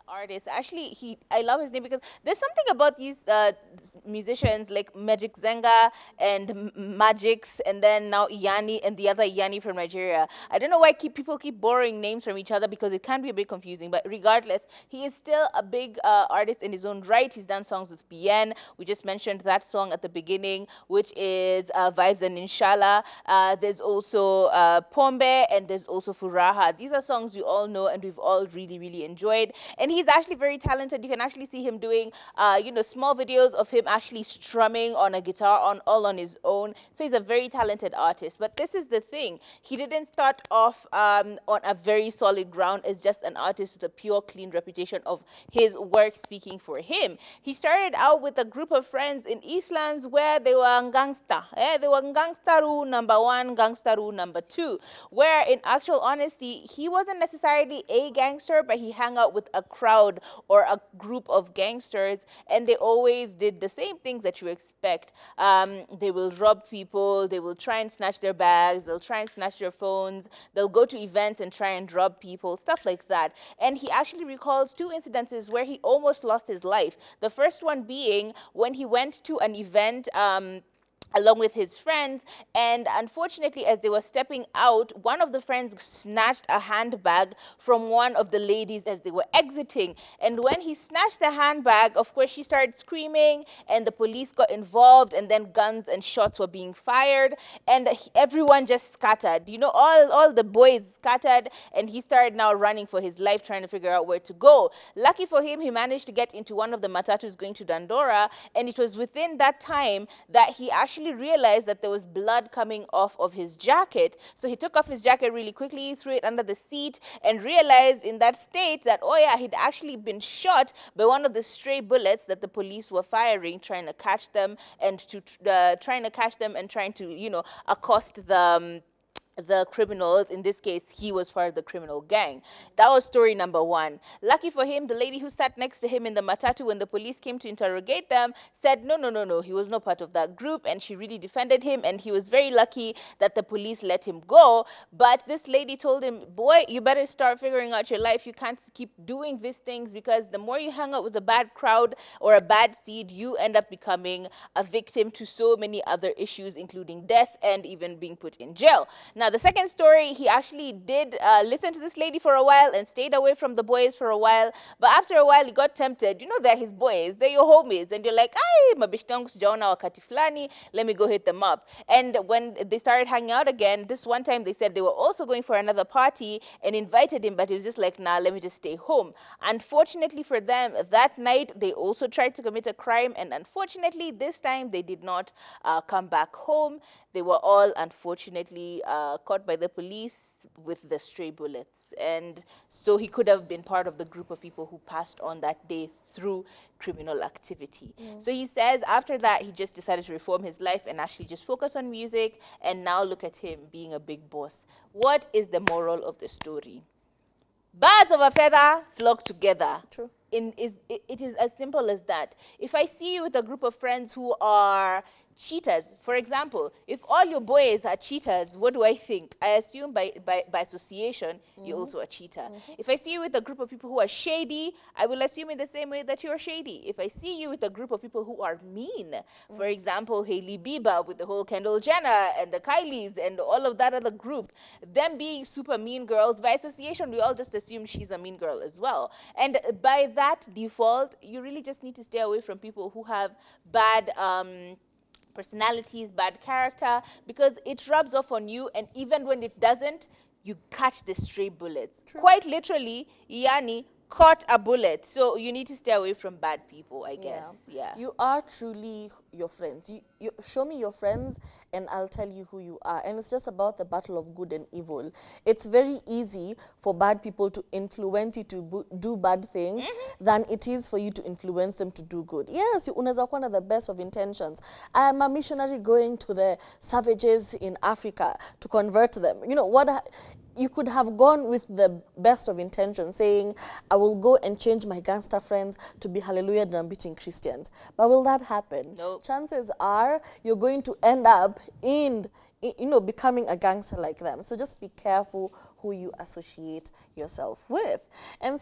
artist. Actually, I love his name because there's something about these musicians like Magic Zenga and Magix, and then now Iyanii and the other Iyanii from Nigeria. I don't know why people keep borrowing names from each other because it can be a bit confusing. But regardless, he is still a big artist in his own right. He's done songs with BN. We just mentioned that song at the beginning, which is Vibes and Inshallah. There's also Pombe, and there's also Furaha. These are songs you all know and we've all really, really enjoyed. And he's actually very talented. You can actually see him doing, small videos of him actually strumming on a guitar all on his own. So he's a very talented artist. But this is the thing. He didn't start off on a very solid ground as just an artist with a pure, clean reputation of his work speaking for him. He started out with a group of friends in Eastlands where they were gangster. They were gangsteru number one, gangsteru number two, where in actual honesty, he wasn't necessarily a gangster, but he hung out with a crowd or a group of gangsters, and they always did the same things that you expect. They will rob people, they will try and snatch their bags, they'll try and snatch their phones, they'll go to events and try and rob people, stuff like that. And he actually recalls two incidences where he almost lost his life. The first one being when he went to an event along with his friends, and unfortunately, as they were stepping out, one of the friends snatched a handbag from one of the ladies as they were exiting. And when he snatched the handbag, of course, she started screaming, and the police got involved, and then guns and shots were being fired, and everyone just scattered. You know, all the boys scattered, and he started now running for his life, trying to figure out where to go. Lucky for him, he managed to get into one of the matatus going to Dandora, and it was within that time that he actually realized that there was blood coming off of his jacket. So he took off his jacket really quickly, threw it under the seat, and realized in that state that, oh yeah, he'd actually been shot by one of the stray bullets that the police were firing, trying to catch them and trying to, accost the criminals. In this case, he was part of the criminal gang. That was story number one. Lucky for him, the lady who sat next to him in the matatu when the police came to interrogate them said, no, he was not part of that group, and she really defended him, and he was very lucky that the police let him go. But this lady told him, boy, you better start figuring out your life. You can't keep doing these things, because the more you hang out with a bad crowd or a bad seed, you end up becoming a victim to so many other issues, including death and even being put in jail. Now, the second story, he actually did listen to this lady for a while and stayed away from the boys for a while. But after a while, he got tempted. You know, they're his boys. They're your homies. And you're like, ay, mabishtangu sijaona wakati fulani. Let me go hit them up. And when they started hanging out again, this one time they said they were also going for another party and invited him, but he was just like, nah, let me just stay home. Unfortunately for them, that night, they also tried to commit a crime. And unfortunately, this time, they did not come back home. They were all, unfortunately, caught by the police with the stray bullets. And so he could have been part of the group of people who passed on that day through criminal activity. So he says after that, he just decided to reform his life and actually just focus on music. And now look at him being a big boss. What is the moral of the story? Birds of a feather flock together. True. It is as simple as that. If I see you with a group of friends who are cheaters, for example, if all your boys are cheaters, what do I think? I assume by association, you're also a cheater. If I see you with a group of people who are shady, I will assume in the same way that you're shady. If I see you with a group of people who are mean, for example, Hailey Bieber with the whole Kendall Jenner and the Kylies and all of that other group, them being super mean girls, by association, we all just assume she's a mean girl as well. And by that default, you really just need to stay away from people who have bad personalities, bad character, because it rubs off on you, and even when it doesn't, you catch the stray bullets. True. Quite literally, Iyanii caught a bullet. So you need to stay away from bad people, I guess. Yeah. You are truly your friends. You show me your friends and I'll tell you who you are. And it's just about the battle of good and evil. It's very easy for bad people to influence you to do bad things than it is for you to influence them to do good. Yes, unaweza kuwa na the best of intentions. I am a missionary going to the savages in Africa to convert them. You know, you could have gone with the best of intentions, saying, I will go and change my gangster friends to be hallelujah and beating Christians. But will that happen? Nope. Chances are you're going to end up in becoming a gangster like them. So just be careful who you associate yourself with. And